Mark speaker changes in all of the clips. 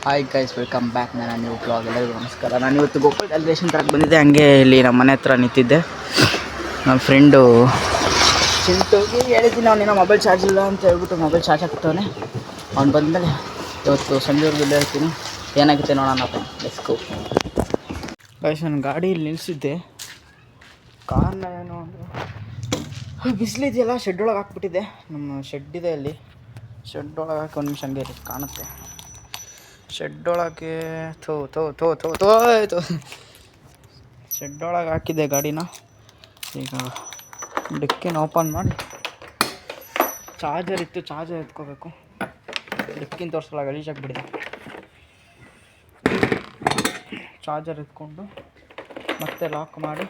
Speaker 1: Hi guys, welcome back. ನಾನು new blog. ಎಲ್ಲರಿಗೂ ನಮಸ್ಕಾರ. ನಾನು ಇವತ್ತು ಗೋಪಾಲ್ ರೇಷನ್ ತರಕ್ಕೆ ಬಂದಿದ್ದೆ. ಹಂಗೆ ಇಲ್ಲಿ ನಮ್ಮ ಮನೆ ಹತ್ರ ನಿಂತಿದ್ದೆ. ನಮ್ಮ ಫ್ರೆಂಡು ಚಿಂಟುಗೆ ಹೇಳಿದ್ದೀನಿ, ಅವನೇನೋ ಮೊಬೈಲ್ ಚಾರ್ಜ್ ಇಲ್ಲ ಅಂತ ಹೇಳ್ಬಿಟ್ಟು ಮೊಬೈಲ್ ಚಾರ್ಜ್ ಹಾಕ್ತವನೆ. ಅವ್ನು ಬಂದಮೇಲೆ ಇವತ್ತು ಸಂಜೆವರೆಗೂ ಇಲ್ಲೇ ಇರ್ತೀನಿ. ಏನಾಗುತ್ತೆ ನೋಡೋಣ. Let's go. ಗೈಸ್, ನಾನು ಗಾಡಿ ಇಲ್ಲಿ ನಿಲ್ಲಿಸಿದ್ದೆ. ಕಾರಣ ಏನು ಅಂದರೆ ಬಿಸಿಲಿದೆಯಲ್ಲ, ಶೆಡ್ ಒಳಗೆ ಹಾಕ್ಬಿಟ್ಟಿದ್ದೆ. ನಮ್ಮ ಶೆಡ್ ಇದೆ ಅಲ್ಲಿ. ಶೆಡ್ ಒಳಗೆ ಹಾಕಿ ಒಂದು ನಿಮಿಷ ಹಂಗೆ ಕಾಣುತ್ತೆ. ಶೆಡ್ ಒಳಗೆ ಶೆಡ್ ಒಳಗೆ ಹಾಕಿದ್ದೆ ಗಾಡಿನ. ಈಗ ಡಿಕ್ಕಿನ ಓಪನ್ ಮಾಡಿ ಚಾರ್ಜರ್ ಇತ್ತು, ಚಾರ್ಜರ್ ಎತ್ಕೋಬೇಕು. ಡಿಕ್ಕಿನ ತೋರಿಸಲ್ಲ, ಗಲೀಜಾಗಿಬಿಡಿದೆ. ಚಾರ್ಜರ್ ಎತ್ಕೊಂಡು ಮತ್ತೆ ಲಾಕ್ ಮಾಡಿ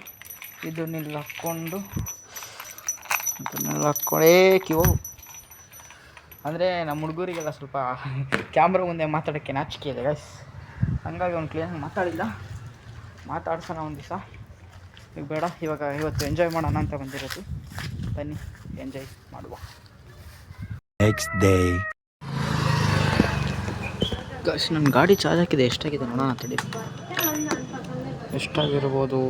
Speaker 1: ಇದನ್ನೆಲ್ಲ ಹಾಕ್ಕೊಂಡು ಕಿವು ಅಂದರೆ ನಮ್ಮ ಹುಡುಗರಿಗೆಲ್ಲ ಸ್ವಲ್ಪ ಕ್ಯಾಮ್ರಾ ಮುಂದೆ ಮಾತಾಡೋಕ್ಕೆ ನಾಚಿಕೆ ಇದೆ ಗೈಸ್. ಹಂಗಾಗಿ ಅವ್ನು ಕ್ಲಿಯರಾಗಿ ಮಾತಾಡಿಲ್ಲ. ಮಾತಾಡ್ಸೋಣ ಒಂದು ದಿವಸ. ಈಗ ಬೇಡ, ಇವತ್ತು ಎಂಜಾಯ್ ಮಾಡೋಣ ಅಂತ ಬಂದಿರೋದು. ಬನ್ನಿ ಎಂಜಾಯ್ ಮಾಡುವ.
Speaker 2: Next day.
Speaker 1: ಗೈಸ್, ನನ್ನ ಗಾಡಿ ಚಾರ್ಜ್ ಹಾಕಿದೆ. ಎಷ್ಟಾಗಿದೆ ನೋಡೋಣ ತಡಿ. ಎಷ್ಟಾಗಿರ್ಬೋದು?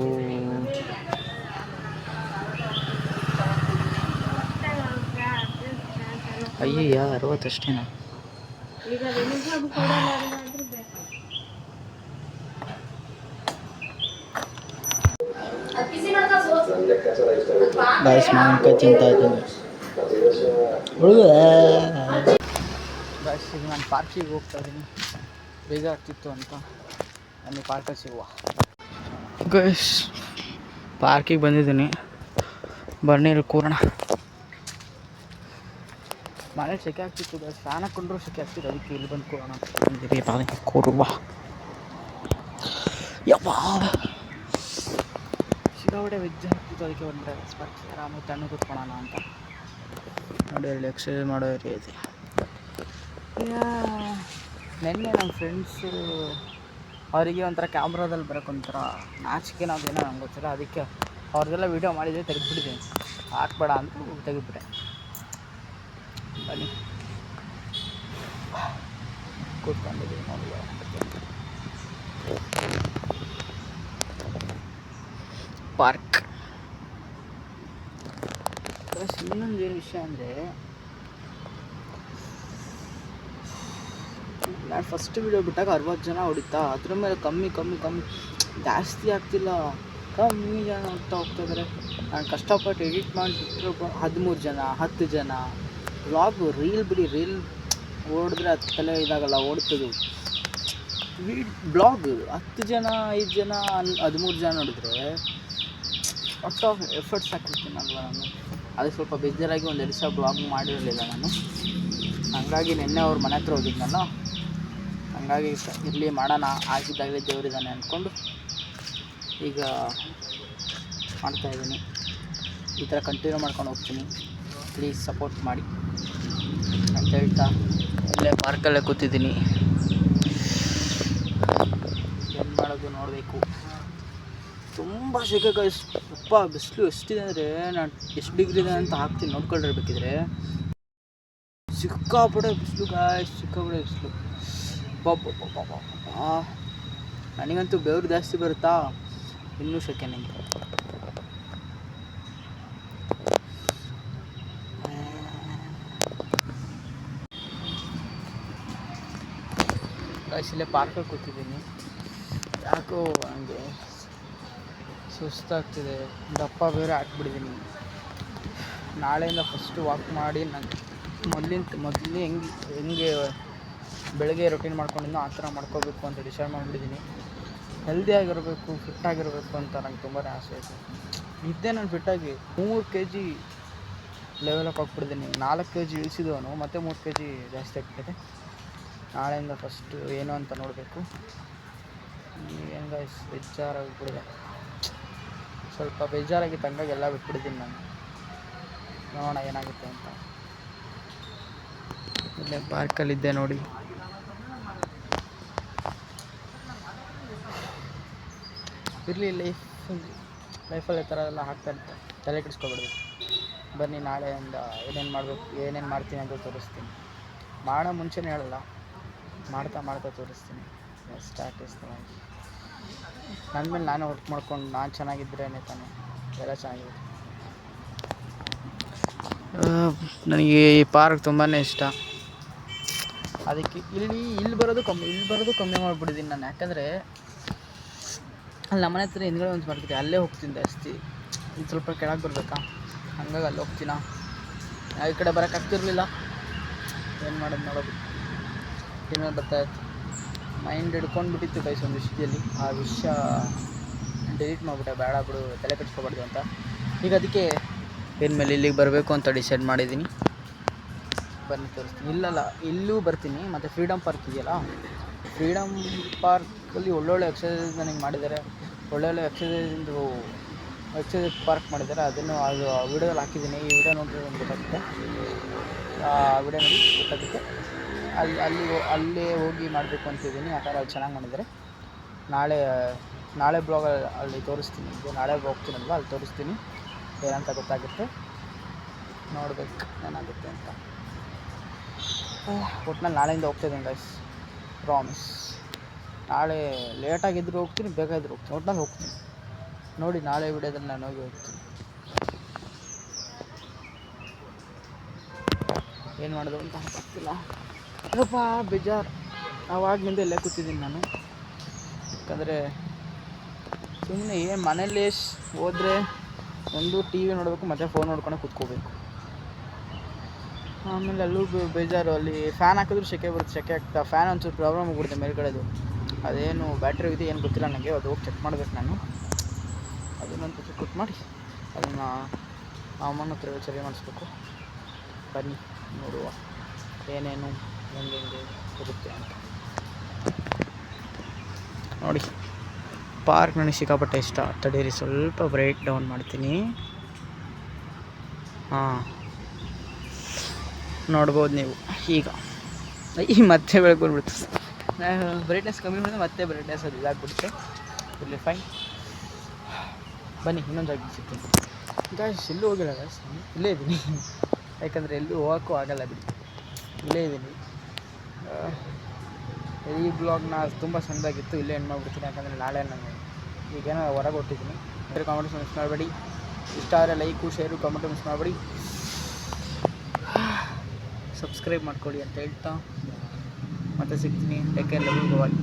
Speaker 1: ಅಯ್ಯಯ್ಯ, 60 ಅಷ್ಟೇನಾ? ಗೈಸ್, ಮಾವಿನಕಾಯಿ ತಿಂತಾ ಇದ್ದೀನಿ. ಗೈಸ್, ಈಗ ನಾನು ಪಾರ್ಕಿಗೆ ಹೋಗ್ತಾ ಇದ್ದೀನಿ. ಬೇಜಾರಾಗ್ತಿತ್ತು ಅಂತ ನನಗೆ ಪಾರ್ಕಲ್ಲಿ ಸಿಗುವ. ಗೈಸ್, ಪಾರ್ಕಿಗೆ ಬಂದಿದ್ದೀನಿ. ಬರ್ನೀರು ಕೂರೋಣ. ಮನೇಲಿ ಸೆಕೆ ಆಗ್ತಿತ್ತು ಗೈಸ್. ಫ್ಯಾನ್ ಹಾಕ್ಕೊಂಡ್ರೂ ಸೆಕೆ ಆಗ್ತಿತ್ತು. ಅದಕ್ಕೆ ಇಲ್ಲಿ ಬಂದು ಕೂರೋಣ ಅಂತ ಬಂದಿದ್ದೀವಿ. ಕೂರುವ ಯಪ್ಪ, ಸಿಕ್ಕಾಪಟ್ಟೆ ವೆಜ್ ಆಗ್ತಿತ್ತು. ಅದಕ್ಕೆ ಒಂದು ಸ್ಪರ್ಶ್ ಆರಾಮಾಗಿ ತಣ್ಣಗೆ ಕೂತ್ಕೊಳ್ಳೋಣ ಅಂತ ನೋಡಿ. ಅಲ್ಲಿ ಎಕ್ಸಸೈಸ್ ಮಾಡೋ ಏರಿಯಾ ಇದೆ. ನೆನ್ನೆ ನಮ್ಮ ಫ್ರೆಂಡ್ಸು ಅವರಿಗೆ ಒಂಥರ ಕ್ಯಾಮ್ರಾದಲ್ಲಿ ಬರೋಕ್ಕೊಂಥರ ನಾಚಿಕೆ ನಾವೇನೋ ನಂಗೆ ಗೊತ್ತಿಲ್ಲ. ಅದಕ್ಕೆ ಅವ್ರದ್ದೆಲ್ಲ ವೀಡಿಯೋ ಮಾಡಿದ್ದೆ, ತೆಗೆದುಬಿಟ್ಟಿದ್ದೀನಿ. ಹಾಕ್ಬೇಡ ಅಂತ ತೆಗೆದುಬಿಟ್ಟೆ. ಬನ್ನಿ ಕೂತ್ಕೊಂಡಿದ್ದೀವಿ ನೋಡಿ. ಪಾರ್ಕ್. ಇನ್ನೊಂದು ಏನು ವಿಷಯ ಅಂದರೆ, ನಾನು ಫಸ್ಟ್ ವೀಡಿಯೋ ಬಿಟ್ಟಾಗ 60 ಜನ ಹೊಡಿತಾ. ಅದ್ರ ಮೇಲೆ ಕಮ್ಮಿ ಜಾಸ್ತಿ ಆಗ್ತಿಲ್ಲ, ಕಮ್ಮಿ ಜನ ಹೋಗ್ತಾಯಿದ್ದಾರೆ. ನಾನು ಕಷ್ಟಪಟ್ಟು ಎಡಿಟ್ ಮಾಡಿ ಬಿಟ್ಟರು 13 ಜನ, 10 ಜನ. ವ್ಲಾಗು ರೀಲ್ ಬಿಡಿ, ರೀಲ್ ಓಡಿದ್ರೆ 10 ತಲೆ ಇದಾಗಲ್ಲ, ಓಡ್ತದೆ. ಬ್ಲಾಗ್ 10 ಜನ, 5 ಜನ, 13 ಜನ ನೋಡಿದ್ರೆ ಔಟ್ ಆಫ್ ಎಫರ್ಟ್ಸ್ ಹಾಕಿರ್ತೀನಲ್ವ ನಾನು. ಅದು ಸ್ವಲ್ಪ ಬೇಜಾರಾಗಿ ಒಂದು 2 ದಿವಸ ಬ್ಲಾಗ್ ಮಾಡಿರಲಿಲ್ಲ ನಾನು. ಹಾಗಾಗಿ ನಿನ್ನೆ ಅವ್ರ ಮನೆ ಹತ್ರ ಹೋಗಿದ್ನಲ್ಲ, ಹಾಗಾಗಿ ಇರಲಿ ಮಾಡೋಣ, ಆಗಿದ್ದಾಗಲೇ ದೇವರಿದ್ದಾನೆ ಅಂದ್ಕೊಂಡು ಈಗ ಮಾಡ್ತಾಯಿದ್ದೀನಿ. ಈ ಥರ ಕಂಟಿನ್ಯೂ ಮಾಡ್ಕೊಂಡು ಹೋಗ್ತೀನಿ. ಪ್ಲೀಸ್ ಸಪೋರ್ಟ್ ಮಾಡಿ ಅಂತ ಹೇಳ್ತಾ ಇಲ್ಲೇ ಪಾರ್ಕಲ್ಲೇ ಕೂತಿದ್ದೀನಿ. ಏನು ಮಾಡೋದು ನೋಡಬೇಕು. ತುಂಬ ಸೆಕೆ ಗೈಸ್. ಅಪ್ಪ, ಬಿಸಿಲು ಎಷ್ಟಿದೆ ಅಂದರೆ, ನಾನು ಎಷ್ಟು ಡಿಗ್ರಿ ಇದೆ ಅಂತ ಹಾಕ್ತೀನಿ, ನೋಡ್ಕೊಂಡಿರ್ಬೇಕಿದ್ರೆ. ಸಿಕ್ಕಾಪಟ್ಟೆ ಬಿಸಿಲು ಗಾಯ್ಸ್, ಸಿಕ್ಕಾಪಟ್ಟೆ ಬಿಸಿಲು. ನನಗಂತೂ ಬೆವರು ಜಾಸ್ತಿ ಬರುತ್ತಾ, ಇನ್ನೂ ಸೆಕೆ ನನಗೆ. ಗಾಯ್ಸ್, ಇಲ್ಲೇ ಪಾರ್ಕಲ್ಲಿ ಕೂತಿದ್ದೀನಿ. ಯಾಕೋ ನನಗೆ ಸುಸ್ತಾಗ್ತಿದೆ. ದಪ್ಪ ಬೇರೆ ಹಾಕ್ಬಿಟ್ಟಿದ್ದೀನಿ. ನಾಳೆಯಿಂದ ಫಸ್ಟು ವಾಕ್ ಮಾಡಿ ನಾನು ಮೊದಲು ಹೆಂಗೆ ಬೆಳಗ್ಗೆ ರೊಟೀನ್ ಮಾಡ್ಕೊಂಡಿದ್ದೋ ಆ ಥರ ಮಾಡ್ಕೋಬೇಕು ಅಂತ ಡಿಸೈಡ್ ಮಾಡಿಬಿಟ್ಟಿದ್ದೀನಿ. ಹೆಲ್ದಿಯಾಗಿರಬೇಕು, ಫಿಟ್ಟಾಗಿರಬೇಕು ಅಂತ ನಂಗೆ ತುಂಬಾ ಆಸೆ ಇದೆ. ಇದ್ದೇ ನಾನು ಫಿಟ್ಟಾಗಿ 3 kg ಲೆವೆಲಪ್ ಆಗಿಬಿಟ್ಟಿದ್ದೀನಿ. 4 kg ಇಳಿಸಿದವನು ಮತ್ತು 3 kg ಜಾಸ್ತಿ ಆಗ್ಬಿಟ್ಟಿದೆ. ನಾಳೆಯಿಂದ ಫಸ್ಟು ಏನು ಅಂತ ನೋಡಬೇಕು. ಏನು ಗೈಸ್, ಬೇಜಾರಾಗಿಬಿಟ್ಟಿದೆ. ಸ್ವಲ್ಪ ಬೇಜಾರಾಗಿ ತಂಗಾಗ ಎಲ್ಲ ಬಿಟ್ಬಿಟ್ಟಿದ್ದೀನಿ ನಾನು. ನೋಡೋಣ ಏನಾಗುತ್ತೆ ಅಂತ. ಇಲ್ಲೇ ಪಾರ್ಕಲ್ಲಿದ್ದೆ ನೋಡಿ. ಇರಲಿ, ಲೈಫಲ್ಲಿ ಈ ಥರ ಎಲ್ಲ ಆಗ್ತಾಯಿರ್ತಾರೆ, ತಲೆ ಕೆಡಿಸ್ಕೊಬಿಡ್ಬೇಕು. ಬನ್ನಿ, ನಾಳೆಯಿಂದ ಏನೇನು ಮಾಡಬೇಕು, ಏನೇನು ಮಾಡ್ತೀನಿ ಅಂತ ತೋರಿಸ್ತೀನಿ. ಮಾಡೋ ಮುಂಚೆನೇ ಹೇಳಲ್ಲ, ಮಾಡ್ತಾ ಮಾಡ್ತಾ ತೋರಿಸ್ತೀನಿ. ಸ್ಟಾರ್ಟ್ ಇಸ್ ನನ್ನ ಮೇಲೆ ನಾನೇ ವರ್ಕ್ ಮಾಡ್ಕೊಂಡು ನಾನು ಚೆನ್ನಾಗಿದ್ರೇ ತಾನೆ ಎಲ್ಲ ಚೆನ್ನಾಗಿರುತ್ತೆ. ನನಗೆ ಈ ಪಾರ್ಕ್ ತುಂಬಾ ಇಷ್ಟ. ಅದಕ್ಕೆ ಇಲ್ಲಿ ಬರೋದು ಕಮ್ಮಿ ಮಾಡಿಬಿಟ್ಟಿದ್ದೀನಿ ನಾನು. ಯಾಕಂದರೆ ಅಲ್ಲಿ ನಮ್ಮನೆ ಹತ್ರ ಹಿಂದ್ಗಡೆ ಒಂದು ಬರ್ತಿದ್ದೆ, ಅಲ್ಲೇ ಹೋಗ್ತೀನಿ ಜಾಸ್ತಿ. ಇದು ಸ್ವಲ್ಪ ಕೆಳಗೆ ಬರಬೇಕಾ, ಹಂಗಾಗಿ ಅಲ್ಲಿ ಹೋಗ್ತೀನ. ಈ ಕಡೆ ಬರೋಕ್ಕಾಗ್ತಿರ್ಲಿಲ್ಲ, ಏನು ಮಾಡೋದು ನೋಡೋದು. ಇನ್ನೊಂದು ಬರ್ತಾಯಿತ್ತು, ಮೈಂಡ್ ಹಿಡ್ಕೊಂಡ್ಬಿಟ್ಟಿತ್ತು ಗೈಸ್ ಒಂದು ವಿಷಯದಲ್ಲಿ. ಆ ವಿಷಯ ಡಿಲೀಟ್ ಮಾಡಿಬಿಟ್ಟೆ, ಬೇಡ ಬಿಡು ತಲೆ ಕೆಡಿಸ್ಕೊಬಾರ್ದು ಅಂತ. ಈಗ ಅದಕ್ಕೆ ಇನ್ಮೇಲೆ ಇಲ್ಲಿಗೆ ಬರಬೇಕು ಅಂತ ಡಿಸೈಡ್ ಮಾಡಿದ್ದೀನಿ. ಬನ್ನಿ ತೋರಿಸ್ತೀನಿ. ಇಲ್ಲೂ ಬರ್ತೀನಿ. ಮತ್ತು ಫ್ರೀಡಮ್ ಪಾರ್ಕ್ ಇದೆಯಲ್ಲ, ಫ್ರೀಡಮ್ ಪಾರ್ಕಲ್ಲಿ ಒಳ್ಳೊಳ್ಳೆ ಎಕ್ಸಸೈಸ್ ನನಗೆ ಮಾಡಿದ್ದಾರೆ. ಒಳ್ಳೊಳ್ಳೆ ಎಕ್ಸಸೈಸ್ ಪಾರ್ಕ್ ಮಾಡಿದ್ದಾರೆ. ಅದು ವೀಡಿಯೋದಲ್ಲಿ ಹಾಕಿದ್ದೀನಿ. ಈ ವಿಡಿಯೋ ನೋಡಿದ್ರೆ ಒಂದು ಗೊತ್ತಾಗುತ್ತೆ. ಆ ವಿಡಿಯೋ ನೋಡಿ ಗೊತ್ತಾಗುತ್ತೆ. ಅಲ್ಲೇ ಹೋಗಿ ಮಾಡಬೇಕು ಅಂತಿದ್ದೀನಿ. ಯಾಕಂದರೆ ಅಲ್ಲಿ ಚೆನ್ನಾಗಿ ಮಾಡಿದ್ದಾರೆ. ನಾಳೆ ಬ್ಲಾಗಲ್ಲಿ ಅಲ್ಲಿ ತೋರಿಸ್ತೀನಿ. ನಾಳೆ ಹೋಗ್ತೀನಲ್ವ, ಅಲ್ಲಿ ತೋರಿಸ್ತೀನಿ ಏನಂತ ಗೊತ್ತಾಗುತ್ತೆ. ನೋಡ್ಬೇಕು ಏನಾಗುತ್ತೆ ಅಂತ. ಒಟ್ನಲ್ಲಿ ನಾಳೆಯಿಂದ ಹೋಗ್ತಾಯಿದ್ದೀನಿ ಗೈಸ್, ಪ್ರಾಮಿಸ್. ನಾಳೆ ಲೇಟಾಗಿದ್ದರೂ ಹೋಗ್ತೀನಿ, ಬೇಗ ಇದ್ದರೂ ಹೋಗ್ತೀನಿ, ಒಟ್ನಲ್ಲಿ ಹೋಗ್ತೀನಿ. ನೋಡಿ ನಾಳೆ ವಿಡಿಯೋದಲ್ಲಿ ನಾನು ಹೋಗ್ತೀನಿ. ಏನು ಮಾಡೋದು ಅಂತ ಗೊತ್ತಿಲ್ಲ. ಸ್ವಲ್ಪ ಬೇಜಾರು. ಆವಾಗಲಿಂದ ಇಲ್ಲೇ ಕೂತಿದ್ದೀನಿ ನಾನು. ಯಾಕಂದರೆ ಸುಮ್ಮನೆ ಮನೇಲಿ ಹೋದರೆ ಒಂದು ಟಿ ವಿ ನೋಡಬೇಕು, ಮತ್ತು ಫೋನ್ ನೋಡ್ಕೊಂಡು ಕೂತ್ಕೋಬೇಕು. ಆಮೇಲೆ ಅಲ್ಲೂ ಬೇಜಾರು. ಅಲ್ಲಿ ಫ್ಯಾನ್ ಹಾಕಿದ್ರು ಸೆಕೆ ಬರುತ್ತೆ, ಸೆಕೆ ಆಗ್ತಾ. ಫ್ಯಾನ್ ಒಂಚೂರು ಪ್ರಾಬ್ಲಮ್ ಆಗ್ಬಿಡುತ್ತೆ ಮೇಲ್ಗಡೆದು. ಅದೇನು ಬ್ಯಾಟ್ರಿ ಇದೆ ಏನು ಗೊತ್ತಿಲ್ಲ ನನಗೆ, ಅದು ಹೋಗಿ ಚೆಕ್ ಮಾಡಬೇಕು ನಾನು. ಅದನ್ನೊಂದು ಚೆಕ್ ಮಾಡಿ ಅದನ್ನು ಅಮ್ಮನ ಹತ್ರ ಸರಿ ಮಾಡಿಸ್ಬೇಕು. ಬನ್ನಿ ನೋಡುವ ಏನೇನು ಹೆಂಗೆ ಇರುತ್ತೆ ಅಂತ. ನೋಡಿ ಪಾರ್ಕ್ ನನಗೆ ಸಿಕ್ಕಾಪಟ್ಟೆ ಇಷ್ಟ. ತಡೀರಿ ಸ್ವಲ್ಪ ಬ್ರೇಕ್ ಡೌನ್ ಮಾಡ್ತೀನಿ. ನೋಡ್ಬೋದು ನೀವು. ಈಗ ಮತ್ತೆ ಬೆಳಗ್ಗೆ ಬಂದ್ಬಿಡ್ತು. ಬ್ರೈಟ್ನೆಸ್ ಕಮ್ಮಿ ಮಾಡಿದ್ರೆ ಮತ್ತೆ ಬ್ರೈಟ್ನೆಸ್ ಅದು ಇದಾಗ್ಬಿಡುತ್ತೆ. ಇಲ್ಲಿ ಫೈನ್. ಬನ್ನಿ ಇನ್ನೊಂದು ಜಾಗ ಸಿಗ್ತೀನಿ. ಗಾಯ್ಸ್ ಎಲ್ಲೂ ಹೋಗಿಲ್ಲ ಗಾಯ್ಸ್, ಇಲ್ಲೇ ಇದ್ದೀನಿ. ಯಾಕಂದರೆ ಎಲ್ಲೂ ಹೋಗೋಕ್ಕೂ ಆಗಲ್ಲ ಬಿಡಿ, ಇಲ್ಲೇ ಇದ್ದೀನಿ. ಈ ಬ್ಲಾಗ್ನ ತುಂಬ ಚೆಂದಾಗಿತ್ತು, ಇಲ್ಲೇ ಎಂಡ್ ಮಾಡಿಬಿಡ್ತೀನಿ. ಯಾಕಂದರೆ ನಾಳೆ ನಾನು ಈಗೇನೋ ಹೊರಗೆ ಹೊಟ್ಟಿದ್ದೀನಿ. ಕಾಮೆಂಟ್ಸ್ ಮಿಸ್ ಮಾಡಬೇಡಿ. ಇಷ್ಟ ಆದರೆ ಲೈಕು ಶೇರು ಕಾಮೆಂಟು ಮಿಸ್ ಮಾಡಬೇಡಿ. ಸಬ್ಸ್ಕ್ರೈಬ್ ಮಾಡ್ಕೊಳ್ಳಿ ಅಂತ ಹೇಳ್ತಾ ಮತ್ತೆ ಸಿಗ್ತೀನಿ. Take care, love you, bye.